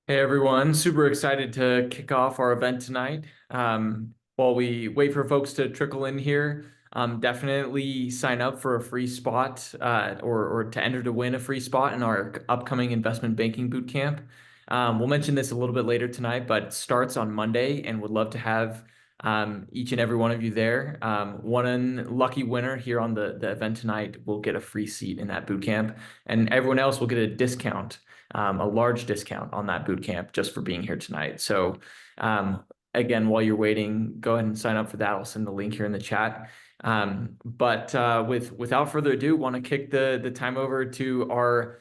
Hey everyone, super excited to kick off our event tonight. While we wait for folks to trickle in here, definitely sign up for a free spot or to enter to win a free spot in our upcoming investment banking boot camp. We'll mention this a little bit later tonight, but it starts on Monday and would love to have each and every one of you there. One lucky winner here on the event tonight will get a free seat in that boot camp, and everyone else will get a discount, a large discount on that boot camp just for being here tonight. So again, while you're waiting, go ahead and sign up for that. I'll send the link here in the chat. Without further ado, want to kick the time over to our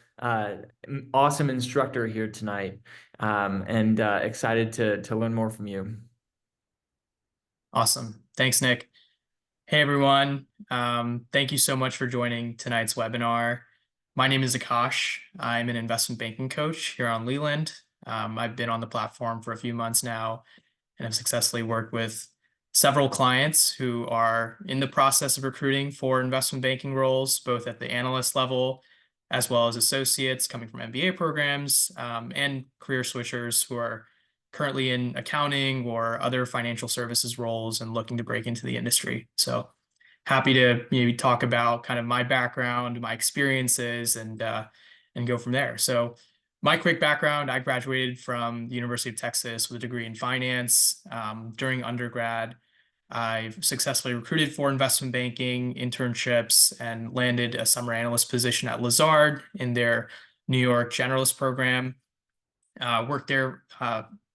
awesome instructor here tonight, and excited to learn more from you. Awesome. Thanks, Nick. Hey, everyone. Thank you so much for joining tonight's webinar. My name is Akaash. I'm an investment banking coach here on Leland. I've been on the platform for a few months now and have successfully worked with several clients who are in the process of recruiting for investment banking roles, both at the analyst level as well as associates coming from MBA programs, and career switchers who are currently in accounting or other financial services roles and looking to break into the industry. So happy to maybe talk about kind of my background, my experiences, and go from there. So my quick background, I graduated from the University of Texas with a degree in finance. During undergrad, I've successfully recruited for investment banking internships and landed a summer analyst position at Lazard in their New York generalist program. Worked there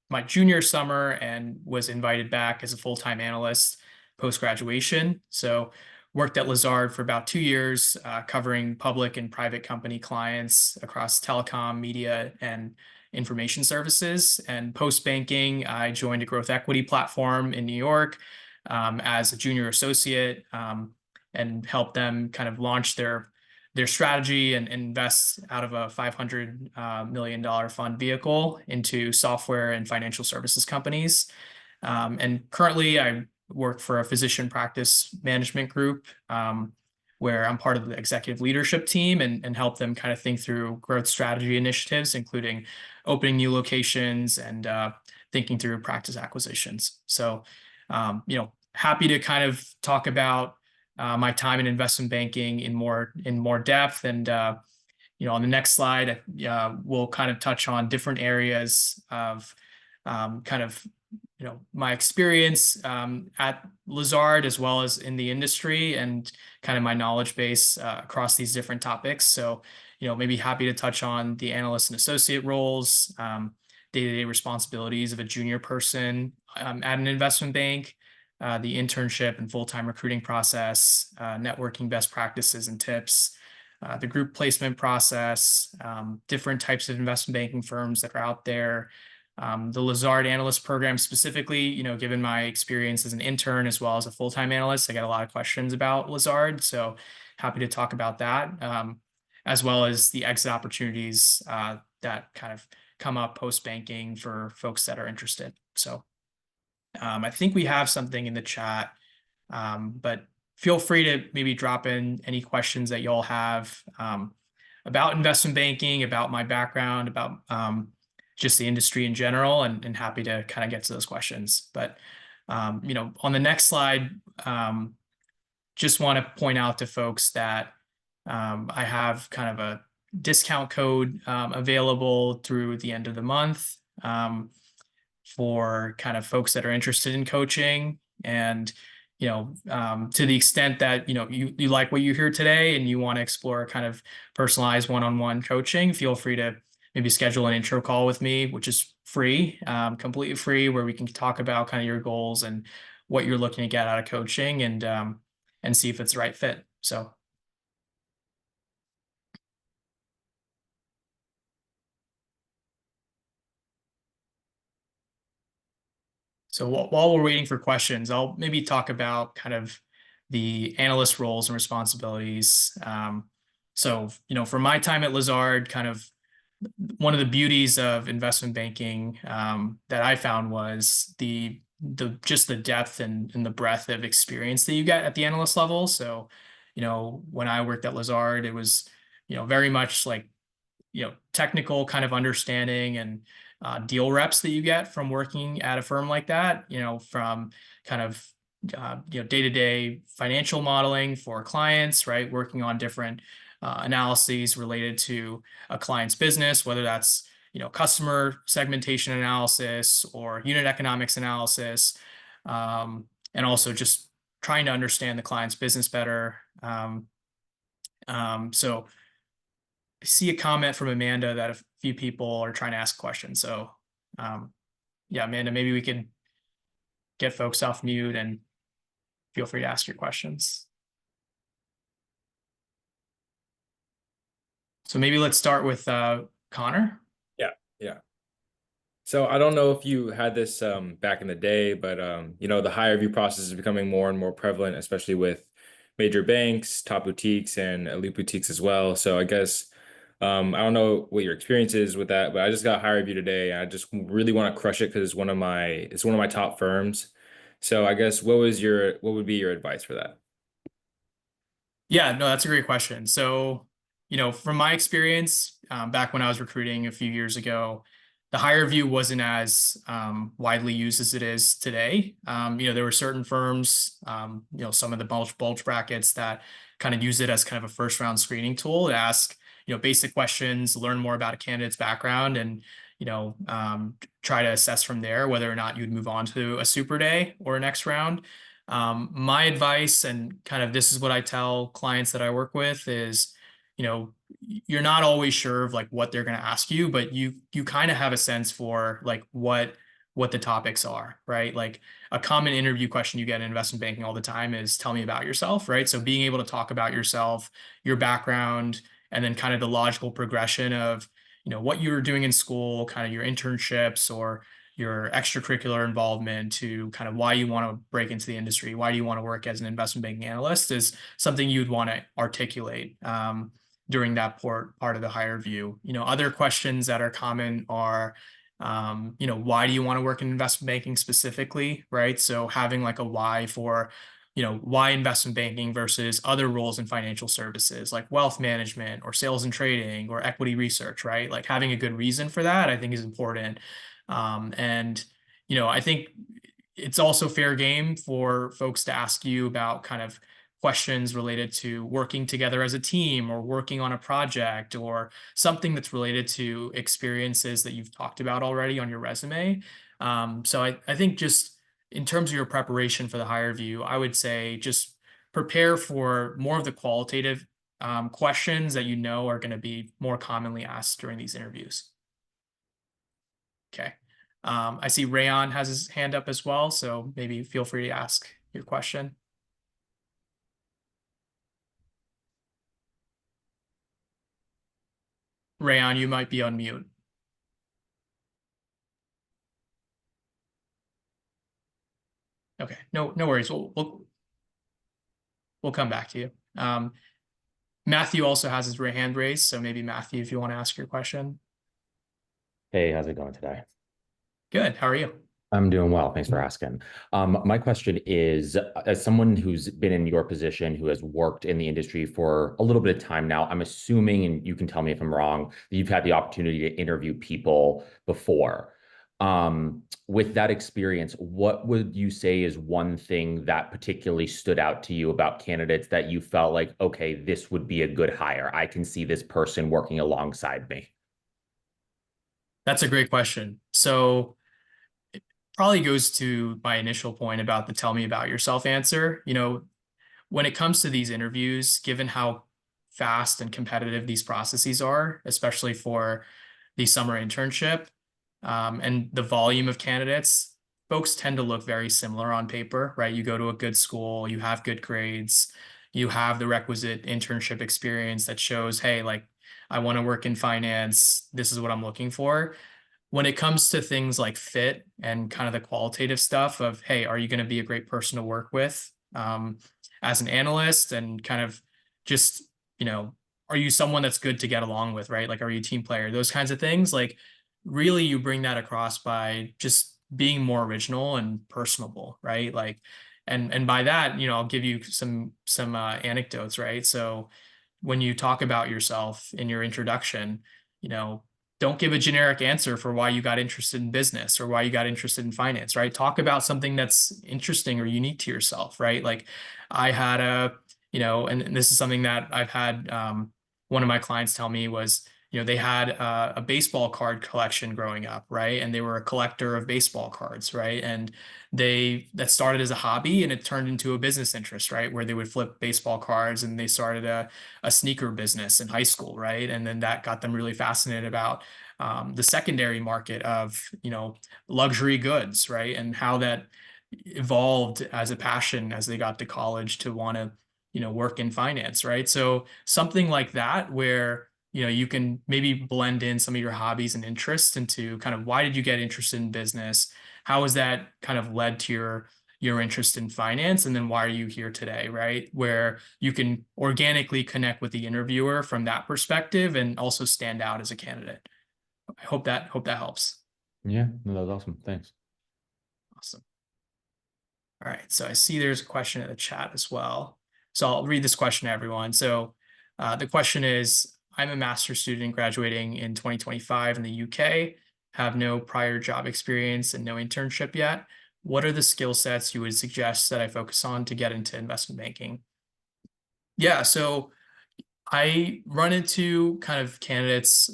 my junior summer and was invited back as a full-time analyst post-graduation. So worked at Lazard for about 2 years, covering public and private company clients across telecom, media, and information services. And post-banking, I joined a growth equity platform in New York as a junior associate, and helped them kind of launch their strategy and invest out of a $500 million fund vehicle into software and financial services companies. And currently, I work for a physician practice management group, where I'm part of the executive leadership team and help them kind of think through growth strategy initiatives, including opening new locations and thinking through practice acquisitions. So, happy to kind of talk about my time in investment banking in more depth. And on the next slide, we'll kind of touch on different areas of my experience at Lazard as well as in the industry and kind of my knowledge base across these different topics. So, maybe happy to touch on the analyst and associate roles, day-to-day responsibilities of a junior person at an investment bank, the internship and full-time recruiting process, networking best practices and tips, the group placement process, different types of investment banking firms that are out there, the Lazard analyst program specifically. Given my experience as an intern as well as a full-time analyst, I got a lot of questions about Lazard, so happy to talk about that, as well as the exit opportunities that kind of come up post-banking for folks that are interested. So I think we have something in the chat, but feel free to maybe drop in any questions that y'all have about investment banking, about my background, about just the industry in general, and happy to kind of get to those questions. But on the next slide, just want to point out to folks that I have kind of a discount code available through the end of the month for kind of folks that are interested in coaching. And to the extent that you like what you hear today and you want to explore kind of personalized one-on-one coaching, feel free to maybe schedule an intro call with me, which is free, completely free, where we can talk about kind of your goals and what you're looking to get out of coaching, and see if it's the right fit. So while we're waiting for questions, I'll maybe talk about kind of the analyst roles and responsibilities. So, for my time at Lazard, kind of one of the beauties of investment banking that I found was just the depth and the breadth of experience that you get at the analyst level. So, when I worked at Lazard, it was, very much like technical kind of understanding and deal reps that you get from working at a firm like that, from kind of day-to-day financial modeling for clients, right? Working on different analyses related to a client's business, whether that's customer segmentation analysis or unit economics analysis, and also just trying to understand the client's business better. So I see a comment from Amanda that a few people are trying to ask questions. So yeah, Amanda, maybe we could get folks off mute and feel free to ask your questions. So maybe let's start with Connor. Yeah. So I don't know if you had this back in the day, but the hire review process is becoming more and more prevalent, especially with major banks, top boutiques, and elite boutiques as well. So I guess I don't know what your experience is with that, but I just got hire review today. And I just really want to crush it because it's one of my top firms. So I guess what would be your advice for that? Yeah, no, that's a great question. So, from my experience, back when I was recruiting a few years ago, the hire view wasn't as widely used as it is today. There were certain firms, some of the bulge brackets that kind of use it as kind of a first round screening tool to ask, basic questions, learn more about a candidate's background, and try to assess from there whether or not you'd move on to a super day or a next round. My advice, and kind of this is what I tell clients that I work with, is, you're not always sure of like what they're going to ask you, but you kind of have a sense for like what the topics are, right? Like a common interview question you get in investment banking all the time is tell me about yourself, right? So being able to talk about yourself, your background, and then kind of the logical progression of, what you were doing in school, kind of your internships or your extracurricular involvement to kind of why you want to break into the industry, why do you want to work as an investment banking analyst, is something you'd want to articulate during that part of the hire view. Other questions that are common are, why do you want to work in investment banking specifically, right? So having like a why for, why investment banking versus other roles in financial services like wealth management or sales and trading or equity research, right? Like having a good reason for that, I think, is important. And I think it's also fair game for folks to ask you about kind of questions related to working together as a team or working on a project or something that's related to experiences that you've talked about already on your resume. So I think just in terms of your preparation for the hire view, I would say just prepare for more of the qualitative questions that are going to be more commonly asked during these interviews. Okay. I see Rayon has his hand up as well, so maybe feel free to ask your question. Rayon, you might be on mute. Okay, no worries. We'll come back to you. Matthew also has his hand raised, so maybe Matthew, if you want to ask your question. Hey, how's it going today? Good. How are you? I'm doing well. Thanks for asking. My question is, as someone who's been in your position, who has worked in the industry for a little bit of time now, I'm assuming, and you can tell me if I'm wrong, that you've had the opportunity to interview people before. With that experience, what would you say is one thing that particularly stood out to you about candidates that you felt like, okay, this would be a good hire. I can see this person working alongside me. That's a great question. So it probably goes to my initial point about the tell me about yourself answer. When it comes to these interviews, given how fast and competitive these processes are, especially for the summer internship, and the volume of candidates, folks tend to look very similar on paper, right? You go to a good school, you have good grades, you have the requisite internship experience that shows, hey, like, I want to work in finance. This is what I'm looking for. When it comes to things like fit and kind of the qualitative stuff of, hey, are you going to be a great person to work with as an analyst, and kind of just, are you someone that's good to get along with, right? Like, are you a team player? Those kinds of things. Like, really, you bring that across by just being more original and personable, right? Like, and by that, I'll give you some anecdotes, right? So when you talk about yourself in your introduction, don't give a generic answer for why you got interested in business or why you got interested in finance, right? Talk about something that's interesting or unique to yourself, right? Like I had and this is something that I've had one of my clients tell me was, they had a baseball card collection growing up, right? And they were a collector of baseball cards, right? And that started as a hobby and it turned into a business interest, right? Where they would flip baseball cards, and they started a sneaker business in high school, right? And then that got them really fascinated about the secondary market of, luxury goods, right? And how that evolved as a passion as they got to college to want to, work in finance, right? So something like that where, you can maybe blend in some of your hobbies and interests into kind of why did you get interested in business? How has that kind of led to your interest in finance? And then why are you here today, right? Where you can organically connect with the interviewer from that perspective and also stand out as a candidate. I hope that helps. Yeah, no, that was awesome. Thanks. Awesome. All right, so I see there's a question in the chat as well. So I'll read this question to everyone. So the question is, I'm a master's student graduating in 2025 in the UK, have no prior job experience and no internship yet. What are the skill sets you would suggest that I focus on to get into investment banking? Yeah, so I run into kind of candidates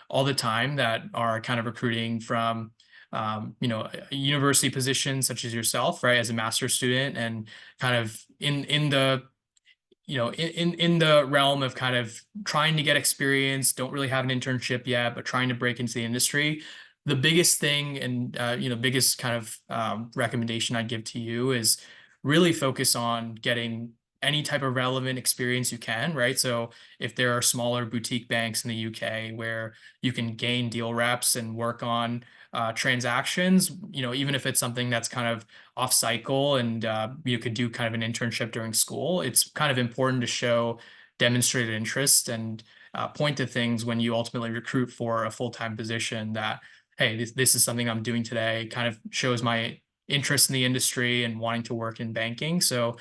all the time that are kind of recruiting from a university position such as yourself, right, as a master's student, and kind of in the in the realm of kind of trying to get experience, don't really have an internship yet, but trying to break into the industry. The biggest thing and biggest kind of recommendation I'd give to you is really focus on getting any type of relevant experience you can, right? So if there are smaller boutique banks in the UK where you can gain deal reps and work on transactions, even if it's something that's kind of off cycle and you could do kind of an internship during school, it's kind of important to show demonstrated interest and point to things when you ultimately recruit for a full-time position that, hey, this is something I'm doing today, kind of shows my interest in the industry and wanting to work in banking. So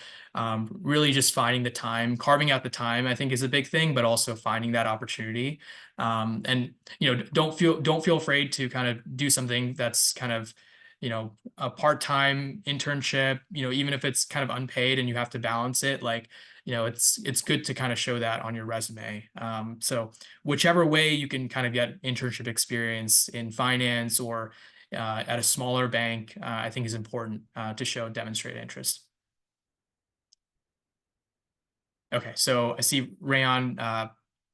really just finding the time, carving out the time, I think is a big thing, but also finding that opportunity. And don't feel afraid to kind of do something that's kind of a part-time internship, even if it's kind of unpaid and you have to balance it, like it's good to kind of show that on your resume. So whichever way you can kind of get internship experience in finance or at a smaller bank, I think is important to show demonstrated interest. Okay, so I see Rayon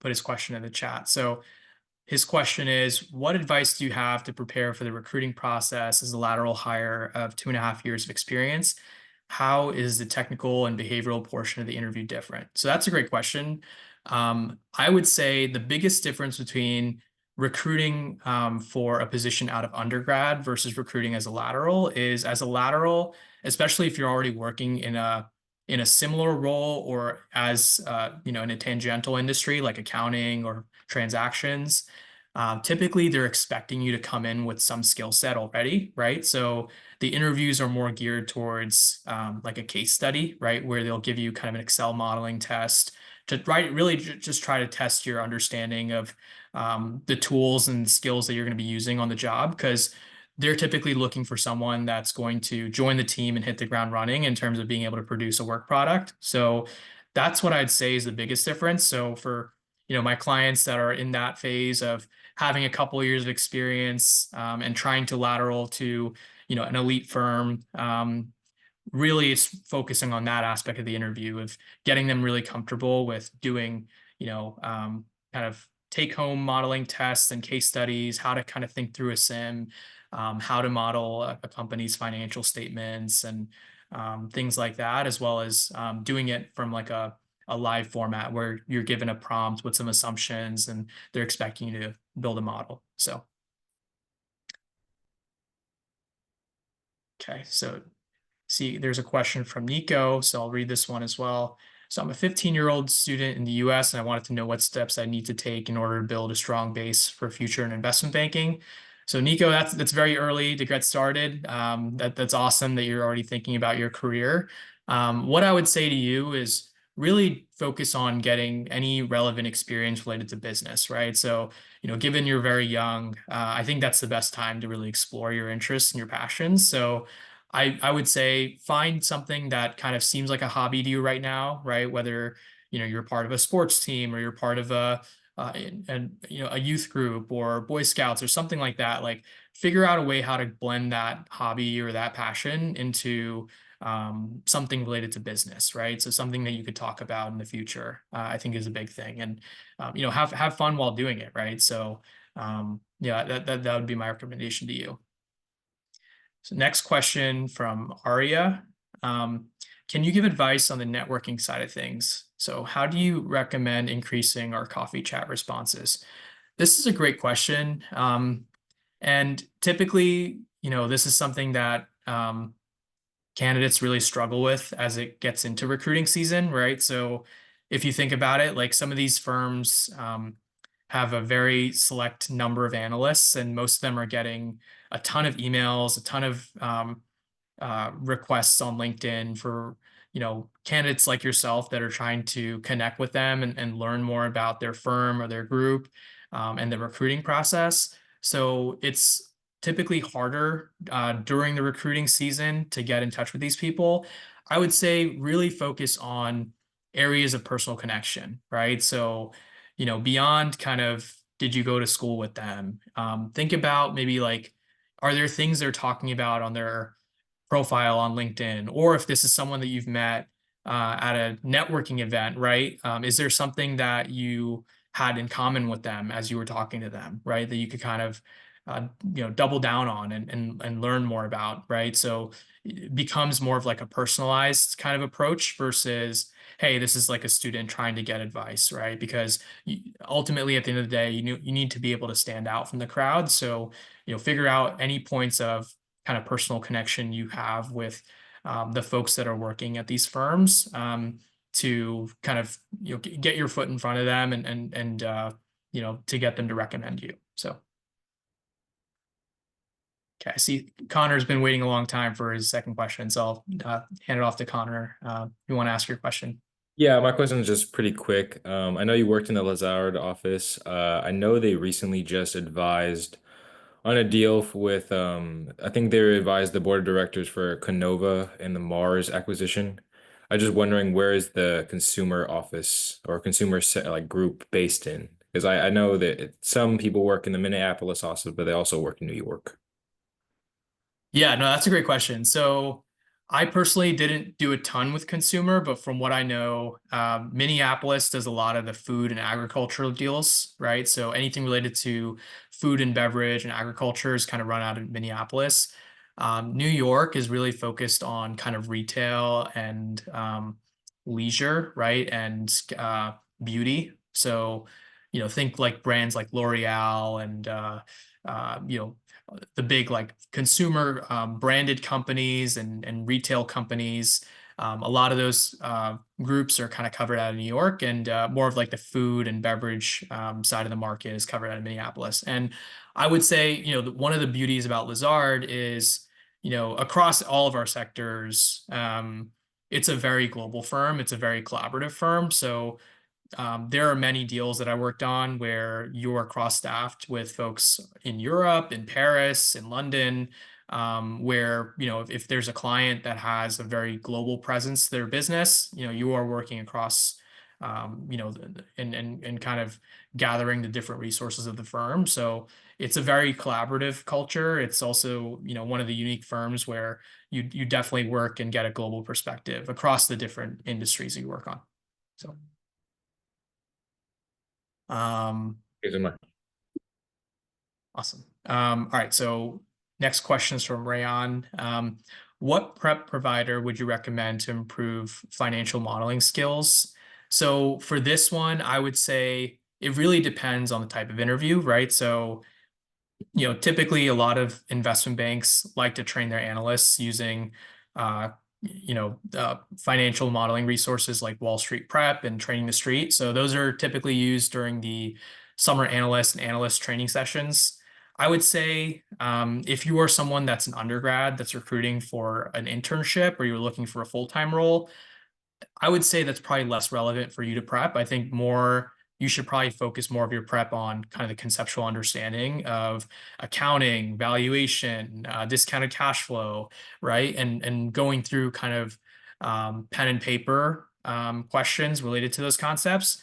put his question in the chat. So his question is, what advice do you have to prepare for the recruiting process as a lateral hire of 2.5 years of experience? How is the technical and behavioral portion of the interview different? So that's a great question. I would say the biggest difference between recruiting for a position out of undergrad versus recruiting as a lateral is, as a lateral, especially if you're already working in a similar role or as in a tangential industry like accounting or transactions, typically they're expecting you to come in with some skill set already, right? So the interviews are more geared towards like a case study, right, where they'll give you kind of an Excel modeling test to really just try to test your understanding of the tools and skills that you're going to be using on the job, because they're typically looking for someone that's going to join the team and hit the ground running in terms of being able to produce a work product. So that's what I'd say is the biggest difference. So for my clients that are in that phase of having a couple of years of experience and trying to lateral to an elite firm, really it's focusing on that aspect of the interview of getting them really comfortable with doing kind of take-home modeling tests and case studies, how to kind of think through a sim, how to model a company's financial statements and things like that, as well as doing it from like a live format where you're given a prompt with some assumptions and they're expecting you to build a model. So okay, so see, there's a question from Nico, so I'll read this one as well. So I'm a 15-year-old student in the US, and I wanted to know what steps I need to take in order to build a strong base for future in investment banking. So Nico, that's very early to get started. That's awesome that you're already thinking about your career. What I would say to you is really focus on getting any relevant experience related to business, right? So, given you're very young, I think that's the best time to really explore your interests and your passions. So I would say find something that kind of seems like a hobby to you right now, right? Whether, you're part of a sports team or you're part of a youth group or Boy Scouts or something like that. Like, figure out a way how to blend that hobby or that passion into something related to business, right? So something that you could talk about in the future, I think is a big thing. And have fun while doing it, right? So yeah, that would be my recommendation to you. So next question from Aria. Can you give advice on the networking side of things? So how do you recommend increasing our coffee chat responses? This is a great question. And typically, this is something that candidates really struggle with as it gets into recruiting season, right? So if you think about it, like some of these firms have a very select number of analysts, and most of them are getting a ton of emails, a ton of requests on LinkedIn for candidates like yourself that are trying to connect with them and learn more about their firm or their group and the recruiting process. So it's typically harder during the recruiting season to get in touch with these people. I would say really focus on areas of personal connection, right? So, beyond kind of, did you go to school with them? Think about maybe like, are there things they're talking about on their profile on LinkedIn? Or if this is someone that you've met at a networking event, right? Is there something that you had in common with them as you were talking to them, right? That you could kind of double down on and learn more about, right? So it becomes more of like a personalized kind of approach versus, hey, this is like a student trying to get advice, right? Because ultimately, at the end of the day, you need to be able to stand out from the crowd. So figure out any points of kind of personal connection you have with the folks that are working at these firms to kind of get your foot in front of them and to get them to recommend you. So. Okay, I see Connor's been waiting a long time for his second question, so I'll hand it off to Connor. You want to ask your question? Yeah, my question is just pretty quick. I know you worked in the Lazard office. I know they recently just advised on a deal with, I think they advised the board of directors for Canova and the Mars acquisition. I'm just wondering, where is the consumer office or consumer like group based in? Because I know that some people work in the Minneapolis office, but they also work in New York. Yeah, no, that's a great question. So I personally didn't do a ton with consumer, but from what I know, Minneapolis does a lot of the food and agricultural deals, right? So anything related to food and beverage and agriculture is kind of run out of Minneapolis. New York is really focused on kind of retail and leisure, right? And beauty. So, think like brands like L'Oreal and the big like consumer branded companies and retail companies. A lot of those groups are kind of covered out of New York, and more of like the food and beverage side of the market is covered out of Minneapolis. And I would say, one of the beauties about Lazard is, across all of our sectors, it's a very global firm. It's a very collaborative firm. So there are many deals that I worked on where you are cross-staffed with folks in Europe, in Paris, in London, where, if there's a client that has a very global presence to their business, you are working across, and kind of gathering the different resources of the firm. So it's a very collaborative culture. It's also, one of the unique firms where you definitely work and get a global perspective across the different industries you work on. So. Awesome. All right. So next question is from Rayon. What prep provider would you recommend to improve financial modeling skills? So for this one, I would say it really depends on the type of interview, right? So, typically a lot of investment banks like to train their analysts using, financial modeling resources like Wall Street Prep and Training the Street. So those are typically used during the summer analyst and analyst training sessions. I would say if you are someone that's an undergrad that's recruiting for an internship or you're looking for a full-time role, I would say that's probably less relevant for you to prep. I think more you should probably focus more of your prep on kind of the conceptual understanding of accounting, valuation, discounted cash flow, right? And going through kind of pen and paper questions related to those concepts.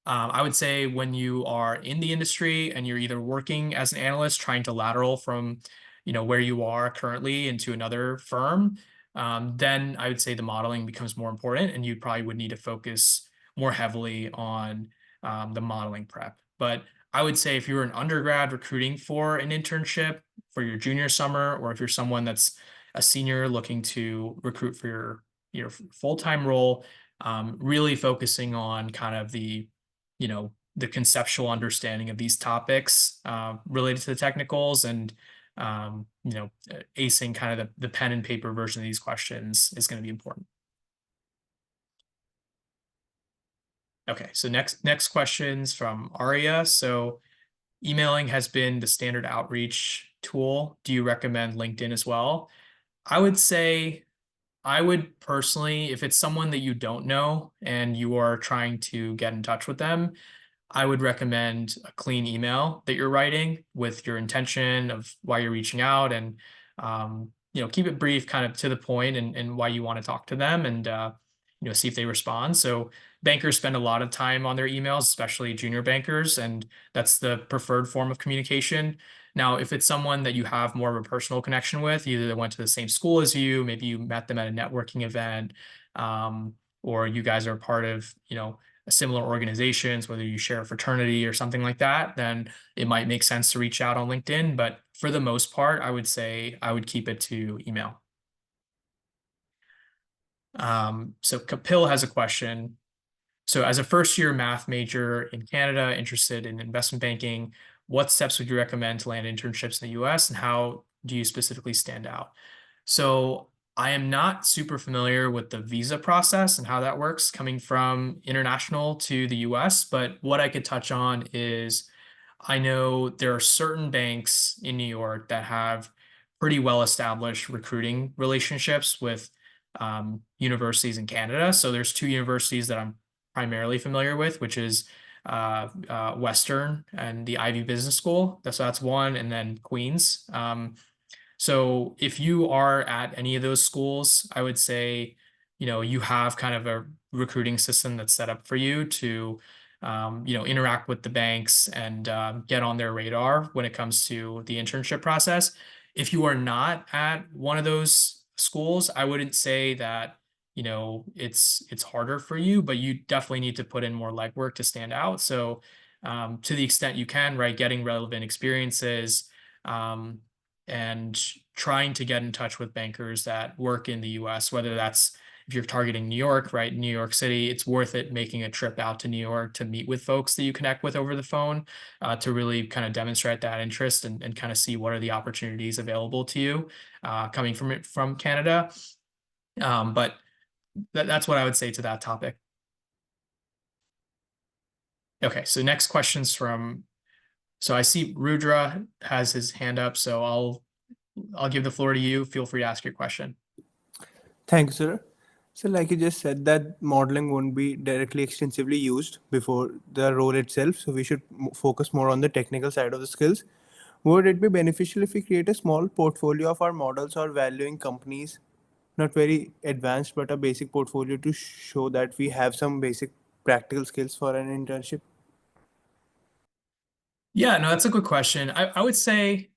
I would say when you are in the industry and you're either working as an analyst trying to lateral from, where you are currently into another firm, then I would say the modeling becomes more important, and you probably would need to focus more heavily on the modeling prep. But I would say if you're an undergrad recruiting for an internship for your junior summer, or if you're someone that's a senior looking to recruit for your full-time role, really focusing on kind of the conceptual understanding of these topics related to the technicals, and acing kind of the pen and paper version of these questions is going to be important. Okay, so next questions from Aria. So emailing has been the standard outreach tool. Do you recommend LinkedIn as well? I would say I would personally, if it's someone that you don't know and you are trying to get in touch with them, I would recommend a clean email that you're writing with your intention of why you're reaching out, and keep it brief, kind of to the point, and why you want to talk to them, and see if they respond. So bankers spend a lot of time on their emails, especially junior bankers, and that's the preferred form of communication. Now, if it's someone that you have more of a personal connection with, either they went to the same school as you, maybe you met them at a networking event, or you guys are part of, similar organizations, whether you share a fraternity or something like that, then it might make sense to reach out on LinkedIn. But for the most part, I would say I would keep it to email. So Kapil has a question. So as a first-year math major in Canada, interested in investment banking, what steps would you recommend to land internships in the US, and how do you specifically stand out? So I am not super familiar with the visa process and how that works coming from international to the US, but what I could touch on is I know there are certain banks in New York that have pretty well-established recruiting relationships with universities in Canada. So there's two universities that I'm primarily familiar with, which is Western and the Ivy Business School. That's one, and then Queens. So if you are at any of those schools, I would say, you have kind of a recruiting system that's set up for you to, interact with the banks and get on their radar when it comes to the internship process. If you are not at one of those schools, I wouldn't say that, it's harder for you, but you definitely need to put in more legwork to stand out. So to the extent you can, right, getting relevant experiences, and trying to get in touch with bankers that work in the US, whether that's if you're targeting New York, right, New York City, it's worth it making a trip out to New York to meet with folks that you connect with over the phone, to really kind of demonstrate that interest, and kind of see what are the opportunities available to you coming from Canada. But that's what I would say to that topic. Okay, so next question's from, so I see Rudra has his hand up, so I'll give the floor to you. Feel free to ask your question. Thank you, sir. So like you just said, that modeling won't be directly extensively used before the role itself. So we should focus more on the technical side of the skills. Would it be beneficial if we create a small portfolio of our models or valuing companies, not very advanced, but a basic portfolio to show that we have some basic practical skills for an internship? Yeah, no, that's a good question. I would say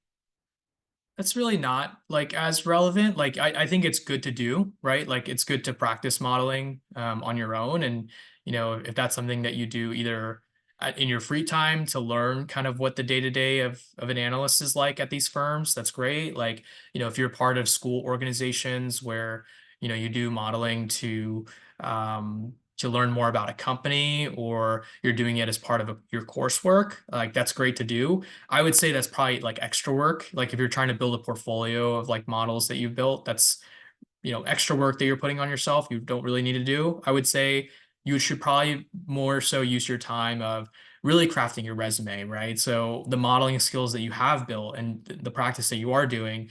that's really not like as relevant. Like I think it's good to do, right? Like it's good to practice modeling on your own. And, if that's something that you do either in your free time to learn kind of what the day-to-day of an analyst is like at these firms, that's great. Like, if you're part of school organizations where, you do modeling to learn more about a company, or you're doing it as part of your coursework, like that's great to do. I would say that's probably like extra work. Like if you're trying to build a portfolio of like models that you've built, that's, extra work that you're putting on yourself, you don't really need to do. I would say you should probably more so use your time of really crafting your resume, right? So the modeling skills that you have built and the practice that you are doing,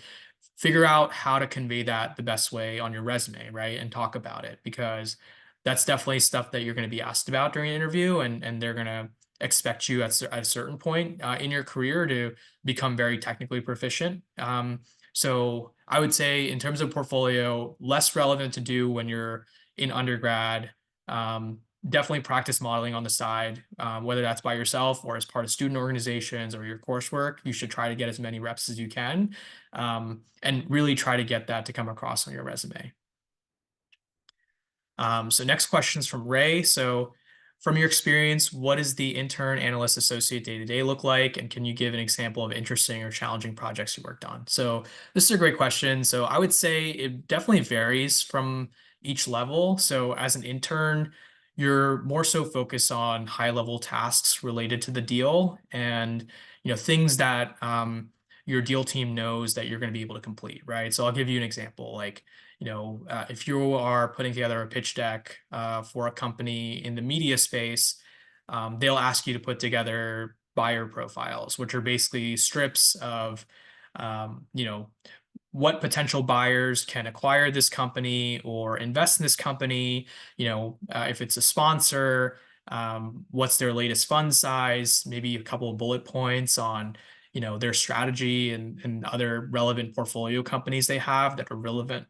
figure out how to convey that the best way on your resume, right? And talk about it, because that's definitely stuff that you're going to be asked about during an interview, and they're going to expect you at a certain point in your career to become very technically proficient. So I would say in terms of portfolio, less relevant to do when you're in undergrad. Definitely practice modeling on the side, whether that's by yourself or as part of student organizations or your coursework. You should try to get as many reps as you can, and really try to get that to come across on your resume. So next question is from Ray. So from your experience, what does the intern, analyst, associate day-to-day look like? And can you give an example of interesting or challenging projects you worked on? So this is a great question. So I would say it definitely varies from each level. So as an intern, you're more so focused on high-level tasks related to the deal and things that your deal team knows that you're going to be able to complete, right? So I'll give you an example. Like, if you are putting together a pitch deck for a company in the media space, they'll ask you to put together buyer profiles, which are basically strips of, what potential buyers can acquire this company or invest in this company. If it's a sponsor, what's their latest fund size, maybe a couple of bullet points on their strategy and other relevant portfolio companies they have that are relevant,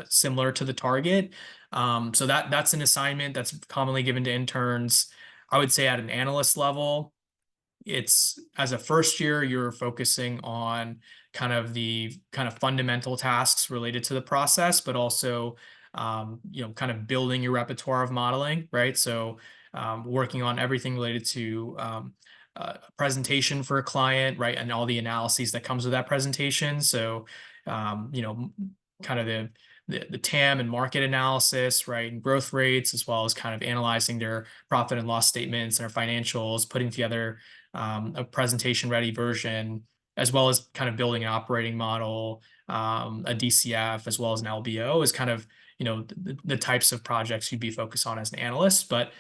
similar to the target. So that's an assignment that's commonly given to interns. I would say at an analyst level, it's as a first year, you're focusing on kind of fundamental tasks related to the process, but also kind of building your repertoire of modeling, right? So working on everything related to a presentation for a client, right? And all the analyses that comes with that presentation. So kind of the TAM and market analysis, right? And growth rates, as well as kind of analyzing their profit and loss statements and their financials, putting together a presentation ready version, as well as kind of building an operating model, a DCF, as well as an LBO is kind of, the types of projects you'd be focused on as an analyst. But,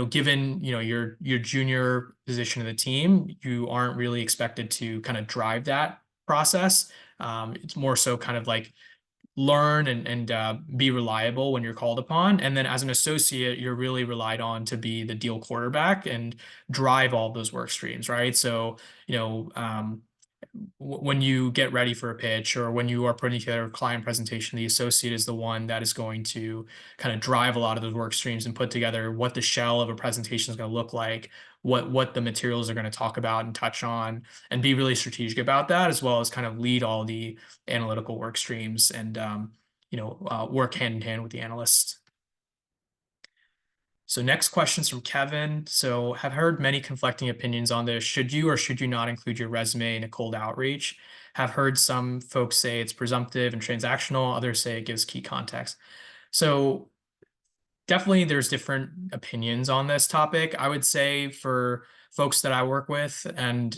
given, your junior position in the team, you aren't really expected to kind of drive that process. It's more so kind of like learn and be reliable when you're called upon. And then as an associate, you're really relied on to be the deal quarterback and drive all those work streams, right? So, when you get ready for a pitch or when you are putting together a client presentation, the associate is the one that is going to kind of drive a lot of those work streams and put together what the shell of a presentation is going to look like, what the materials are going to talk about and touch on, and be really strategic about that, as well as kind of lead all the analytical work streams and work hand in hand with the analysts. So next question's from Kevin. So have heard many conflicting opinions on this. Should you or should you not include your resume in a cold outreach? Have heard some folks say it's presumptive and transactional. Others say it gives key context. So definitely there's different opinions on this topic. I would say for folks that I work with and,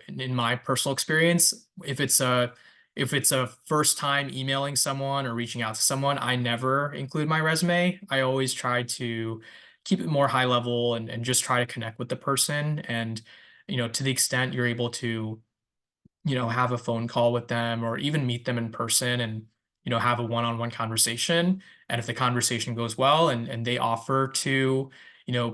in my personal experience, if it's a first time emailing someone or reaching out to someone, I never include my resume. I always try to keep it more high level and just try to connect with the person. And, to the extent you're able to, have a phone call with them or even meet them in person and, have a one-on-one conversation. And if the conversation goes well and they offer to,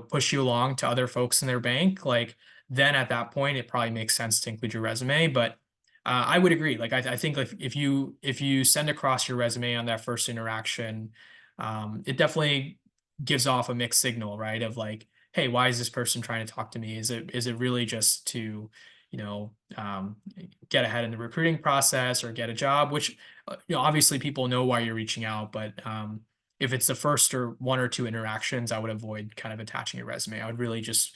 push you along to other folks in their bank, like then at that point, it probably makes sense to include your resume. But I would agree. Like I think like if you send across your resume on that first interaction, it definitely gives off a mixed signal, right? Of like, hey, why is this person trying to talk to me? Is it really just to, get ahead in the recruiting process or get a job? Which, obviously people know why you're reaching out, but if it's the first or one or two interactions, I would avoid kind of attaching your resume. I would really just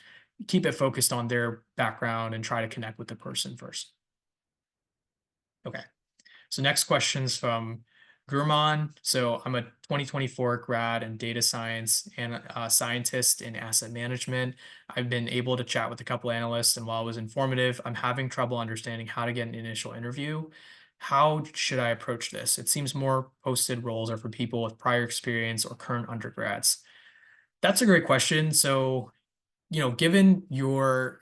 keep it focused on their background and try to connect with the person first. Okay, so next question's from Gurman. So I'm a 2024 grad in data science and a scientist in asset management. I've been able to chat with a couple analysts, and while it was informative, I'm having trouble understanding how to get an initial interview. How should I approach this? It seems more posted roles are for people with prior experience or current undergrads. That's a great question. So, given your,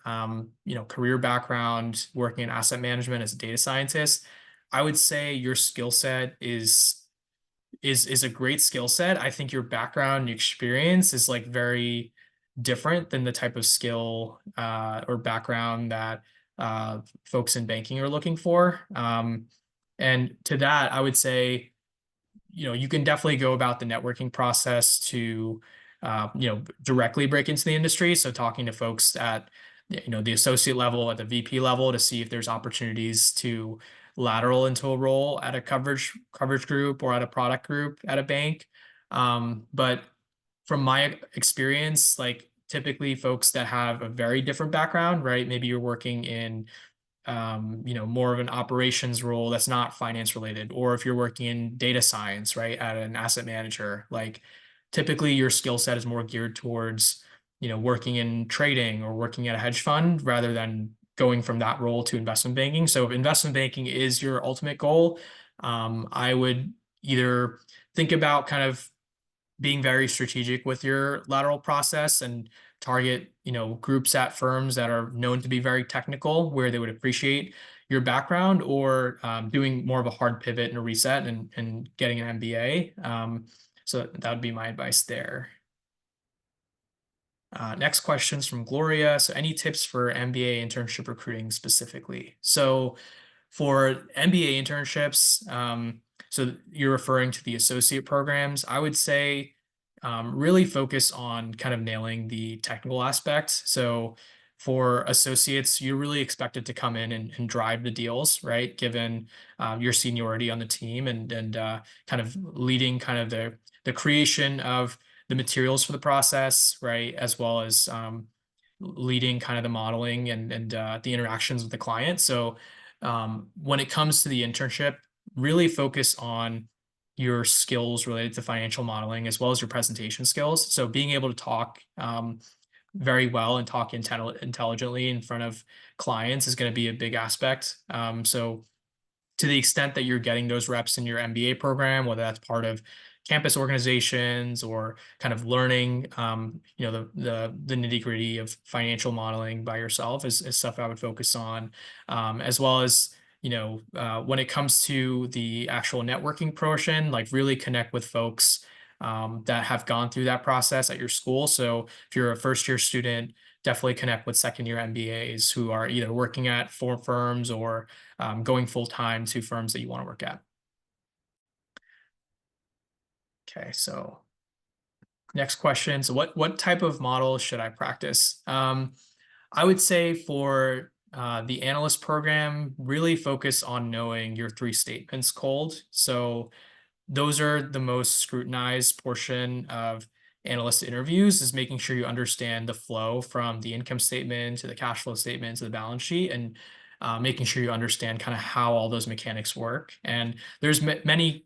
career background working in asset management as a data scientist, I would say your skill set is is a great skill set. I think your background and experience is like very different than the type of skill or background that folks in banking are looking for. And to that, I would say, you can definitely go about the networking process to, directly break into the industry. So talking to folks at, the associate level, at the VP level, to see if there's opportunities to lateral into a role at a coverage group or at a product group at a bank. But from my experience, like typically folks that have a very different background, right? Maybe you're working in more of an operations role that's not finance related, or if you're working in data science, right, at an asset manager, like typically your skill set is more geared towards, working in trading or working at a hedge fund rather than going from that role to investment banking. So if investment banking is your ultimate goal, I would either think about kind of being very strategic with your lateral process and target, groups at firms that are known to be very technical, where they would appreciate your background, or doing more of a hard pivot and a reset and getting an MBA. So that would be my advice there. Next question's from Gloria. So any tips for MBA internship recruiting specifically? So for MBA internships, so you're referring to the associate programs, I would say really focus on kind of nailing the technical aspect. So for associates, you're really expected to come in and drive the deals, right? Given your seniority on the team and kind of leading kind of the creation of the materials for the process, right? As well as leading kind of the modeling and the interactions with the client. So when it comes to the internship, really focus on your skills related to financial modeling as well as your presentation skills. So being able to talk very well and talk intelligently in front of clients is going to be a big aspect. So to the extent that you're getting those reps in your MBA program, whether that's part of campus organizations or kind of learning, the nitty gritty of financial modeling by yourself is stuff I would focus on, as well as, when it comes to the actual networking portion, like really connect with folks that have gone through that process at your school. So if you're a first year student, definitely connect with second year MBAs who are either working at firms or going full time to firms that you want to work at. Okay, so next question. So what type of model should I practice? I would say for the analyst program, really focus on knowing your 3 statements cold. So those are the most scrutinized portion of analyst interviews, is making sure you understand the flow from the income statement to the cash flow statement to the balance sheet, and making sure you understand kind of how all those mechanics work. And there's many,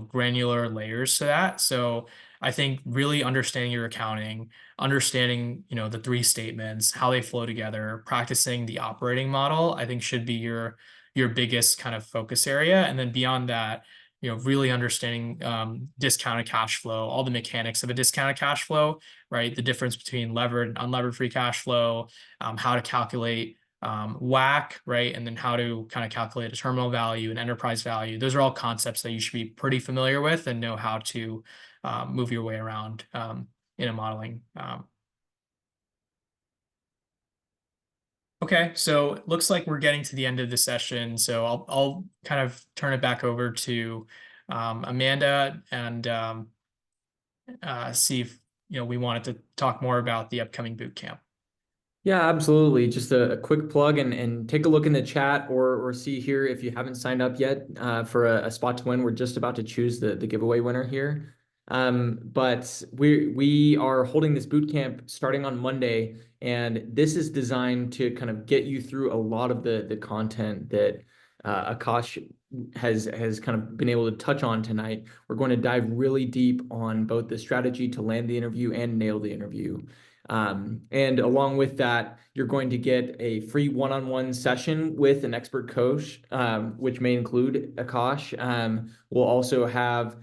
granular layers to that. So I think really understanding your accounting, understanding, the 3 statements, how they flow together, practicing the operating model, I think should be your biggest kind of focus area. And then beyond that, really understanding discounted cash flow, all the mechanics of a discounted cash flow, right? The difference between levered and unlevered free cash flow, how to calculate WACC, right? And then how to kind of calculate a terminal value and enterprise value. Those are all concepts that you should be pretty familiar with and know how to move your way around in a modeling. Okay, so it looks like we're getting to the end of the session. So I'll kind of turn it back over to Amanda and see if we wanted to talk more about the upcoming boot camp. Yeah, absolutely. Just a quick plug and take a look in the chat or see here if you haven't signed up yet for a spot to win. We're just about to choose the giveaway winner here. But we are holding this boot camp starting on Monday, and this is designed to kind of get you through a lot of the content that Akaash has kind of been able to touch on tonight. We're going to dive really deep on both the strategy to land the interview and nail the interview. And along with that, you're going to get a free one-on-one session with an expert coach, which may include Akaash. We'll also have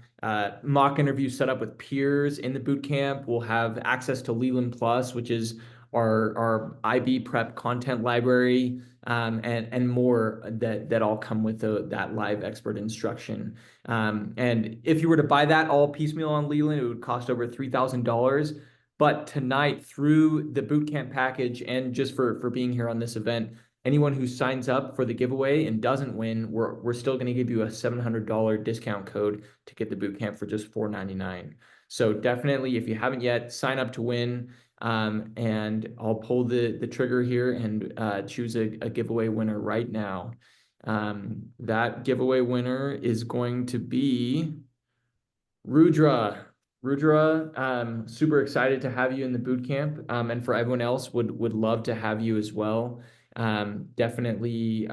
mock interviews set up with peers in the boot camp. We'll have access to Leland Plus, which is our IB prep content library, and more that all come with that live expert instruction. And if you were to buy that all piecemeal on Leland, it would cost over $3,000. But tonight, through the bootcamp package and just for being here on this event, anyone who signs up for the giveaway and doesn't win, we're still going to give you a $700 discount code to get the bootcamp for just $499. So definitely, if you haven't yet, sign up to win. And I'll pull the trigger here and choose a giveaway winner right now. That giveaway winner is going to be Rudra. Rudra, super excited to have you in the boot camp, and for everyone else, would love to have you as well. Definitely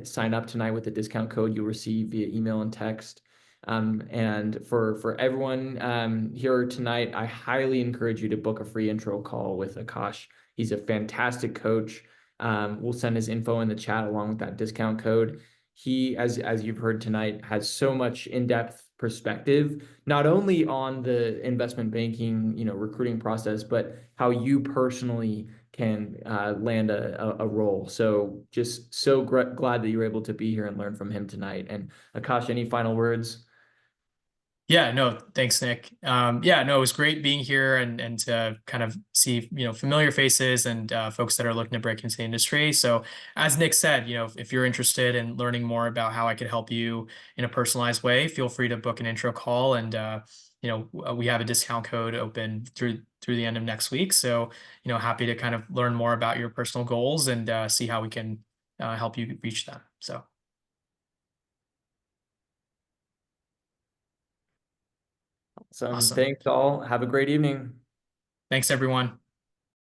sign up tonight with the discount code you'll receive via email and text. And for everyone here tonight, I highly encourage you to book a free intro call with Akaash. He's a fantastic coach. We'll send his info in the chat along with that discount code. He, as you've heard tonight, has so much in-depth perspective, not only on the investment banking, recruiting process, but how you personally can land a role. So just so glad that you were able to be here and learn from him tonight. And Akaash, any final words? Yeah, no, thanks, Nick. Yeah, no, it was great being here and to kind of see, familiar faces and folks that are looking to break into the industry. So as Nick said, if you're interested in learning more about how I could help you in a personalized way, feel free to book an intro call. And, we have a discount code open through the end of next week. So, happy to kind of learn more about your personal goals and see how we can help you reach them. So. Awesome. Awesome. Thanks all. Have a great evening. Thanks, everyone.